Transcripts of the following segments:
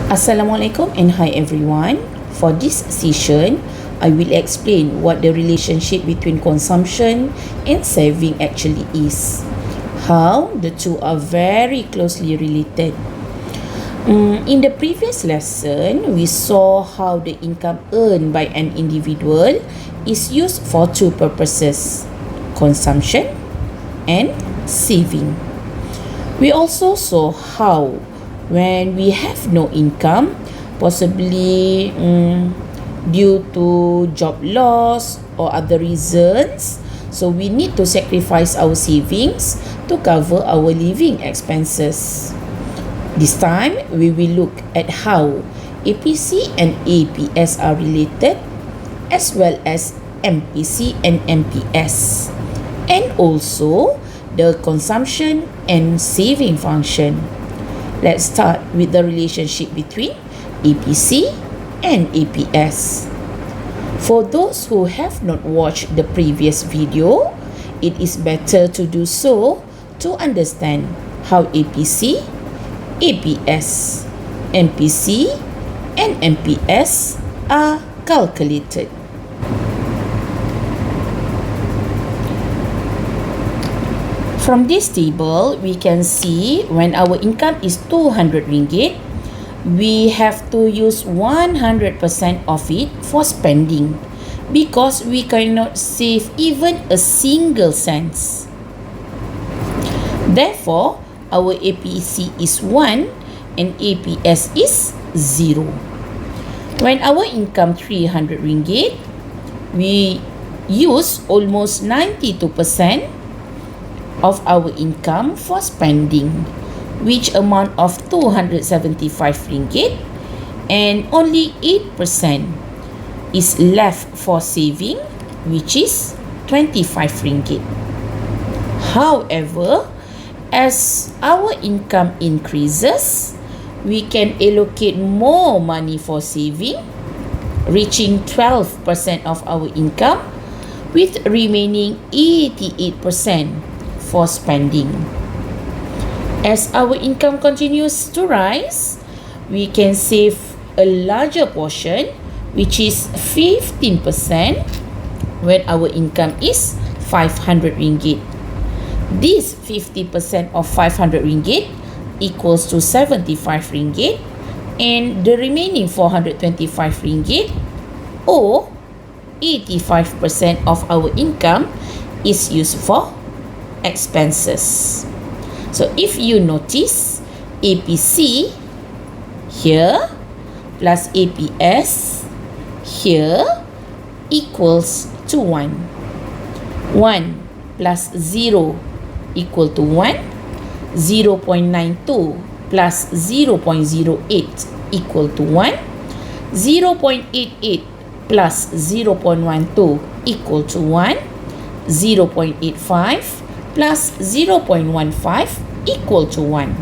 Assalamualaikum and hi everyone. For this session, I will explain what the relationship between consumption and saving actually is. How the two are very closely related. In the previous lesson, we saw how the income earned by an individual is used for two purposes: consumption and saving. We also saw how when we have no income, possibly due to job loss or other reasons, so we need to sacrifice our savings to cover our living expenses. This time, we will look at how APC and APS are related, as well as MPC and MPS, and also the consumption and saving function. Let's start with the relationship between APC and APS. For those who have not watched the previous video, it is better to do so to understand how APC, APS, MPC, and MPS are calculated. From this table, we can see when our income is 200 ringgit, we have to use 100% of it for spending because we cannot save even a single cent. Therefore, our APC is 1 and APS is 0. When our income 300 ringgit, we use almost 92% of our income for spending, which amount of 275 ringgit, and only 8% is left for saving, which is 25 ringgit. However, as our income increases, we can allocate more money for saving, reaching 12% of our income, with remaining 88% for spending. As our income continues to rise, we can save a larger portion, which is 15% when our income is 500 ringgit. This 50% of 500 ringgit equals to 75 ringgit, and the remaining 425 ringgit, or 85% of our income, is used for expenses. So if you notice, APC here plus APS here equals to 1. 1 plus 0 equal to 1. 0.92 plus 0.08 equal to 1. 0.88 plus 0.12 equal to 1. 0.85 plus 0.15 equal to 1.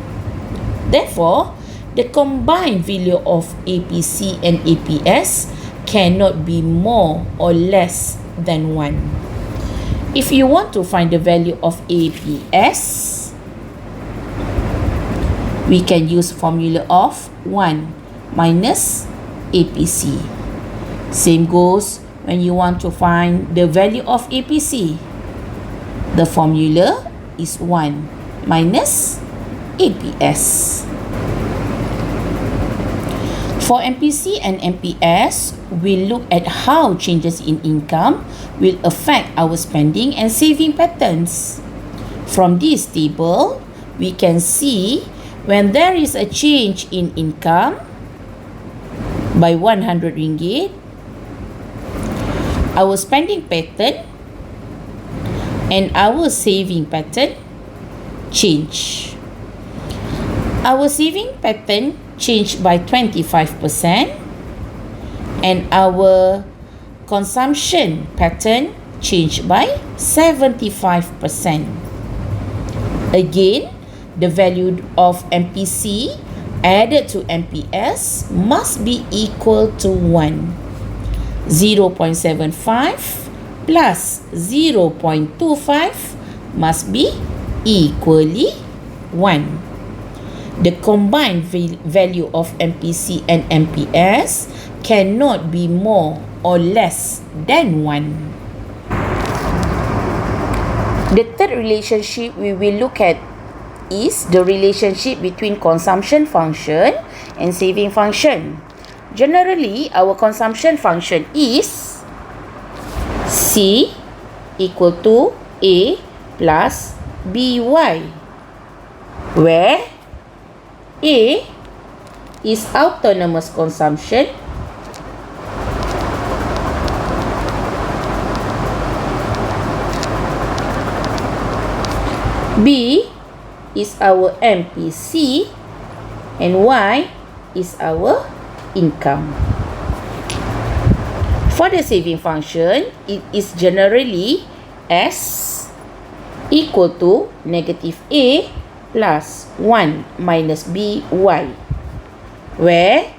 Therefore, the combined value of APC and APS cannot be more or less than 1. If you want to find the value of APS, we can use formula of 1 minus APC. Same goes when you want to find the value of APC. The formula is 1 minus APS. For MPC and MPS, we look at how changes in income will affect our spending and saving patterns. From this table, we can see when there is a change in income by 100 ringgit, our spending pattern and our saving pattern change. Our saving pattern changed by 25%, and our consumption pattern changed by 75%. Again, the value of MPC added to MPS must be equal to 1. 0.75 plus 0.25 must be equally 1. The combined value of MPC and MPS cannot be more or less than 1. The third relationship we will look at is the relationship between consumption function and saving function. Generally, our consumption function is C equal to A plus BY, where A is autonomous consumption, B is our MPC, and Y is our income. For the saving function, it is generally S equal to negative A plus 1 minus BY, where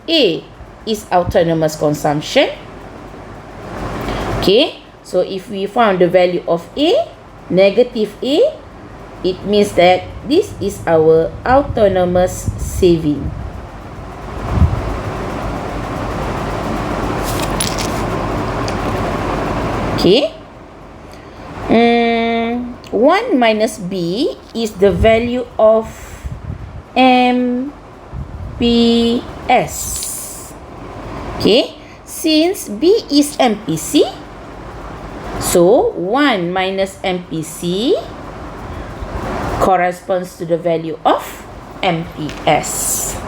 A is autonomous consumption. Okay, so if we found the value of A, negative A, it means that this is our autonomous saving. Okay. 1 minus B is the value of MPS. Okay. Since B is MPC, so 1 minus MPC corresponds to the value of MPS.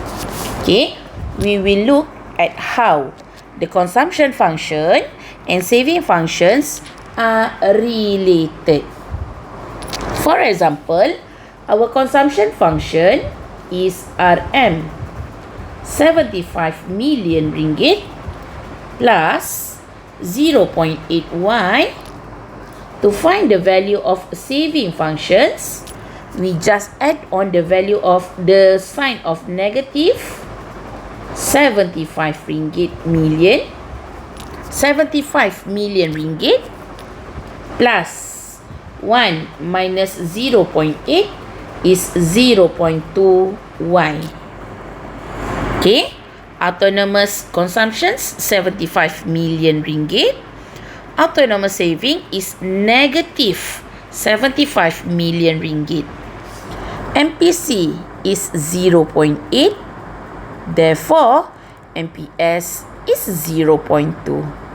Okay, we will look at how the consumption function and saving functions are related. For example, our consumption function is RM 75 million ringgit plus 0.8Y. To find the value of saving functions, we just add on the value of the sign of negative 75 million ringgit plus 1 minus 0.8 is 0.2Y. Okay, autonomous consumptions 75 million ringgit. Autonomous saving is negative 75 million ringgit. MPC is 0.8, therefore MPS is 0.2.